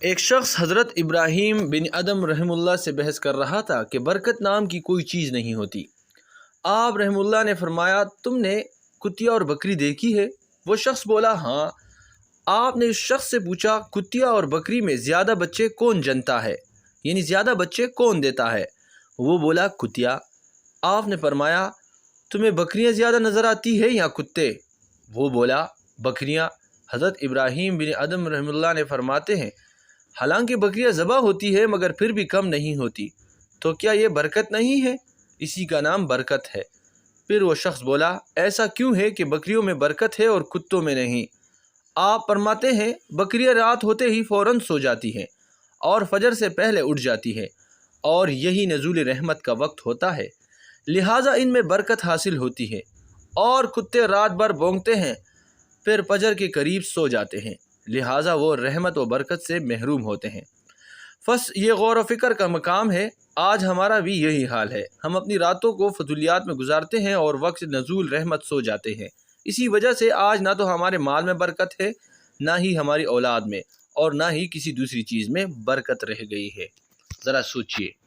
ایک شخص حضرت ابراہیم بن ادم رحمہ اللہ سے بحث کر رہا تھا کہ برکت نام کی کوئی چیز نہیں ہوتی۔ آپ رحمہ اللہ نے فرمایا، تم نے کتیا اور بکری دیکھی ہے؟ وہ شخص بولا، ہاں۔ آپ نے اس شخص سے پوچھا، کتیا اور بکری میں زیادہ بچے کون جنتا ہے، یعنی زیادہ بچے کون دیتا ہے؟ وہ بولا، کتیا۔ آپ نے فرمایا، تمہیں بکریاں زیادہ نظر آتی ہے یا کتے؟ وہ بولا، بکریاں۔ حضرت ابراہیم بن ادم رحمہ اللہ نے فرماتے ہیں، حالانکہ بکریاں ذبح ہوتی ہے مگر پھر بھی کم نہیں ہوتی، تو کیا یہ برکت نہیں ہے؟ اسی کا نام برکت ہے۔ پھر وہ شخص بولا، ایسا کیوں ہے کہ بکریوں میں برکت ہے اور کتوں میں نہیں؟ آپ فرماتے ہیں، بکریاں رات ہوتے ہی فوراً سو جاتی ہیں اور فجر سے پہلے اٹھ جاتی ہیں، اور یہی نزول رحمت کا وقت ہوتا ہے، لہٰذا ان میں برکت حاصل ہوتی ہے۔ اور کتے رات بھر بھونکتے ہیں، پھر فجر کے قریب سو جاتے ہیں، لہٰذا وہ رحمت و برکت سے محروم ہوتے ہیں۔ بس یہ غور و فکر کا مقام ہے۔ آج ہمارا بھی یہی حال ہے، ہم اپنی راتوں کو فضولیات میں گزارتے ہیں اور وقت نزول رحمت سو جاتے ہیں۔ اسی وجہ سے آج نہ تو ہمارے مال میں برکت ہے، نہ ہی ہماری اولاد میں، اور نہ ہی کسی دوسری چیز میں برکت رہ گئی ہے۔ ذرا سوچئے۔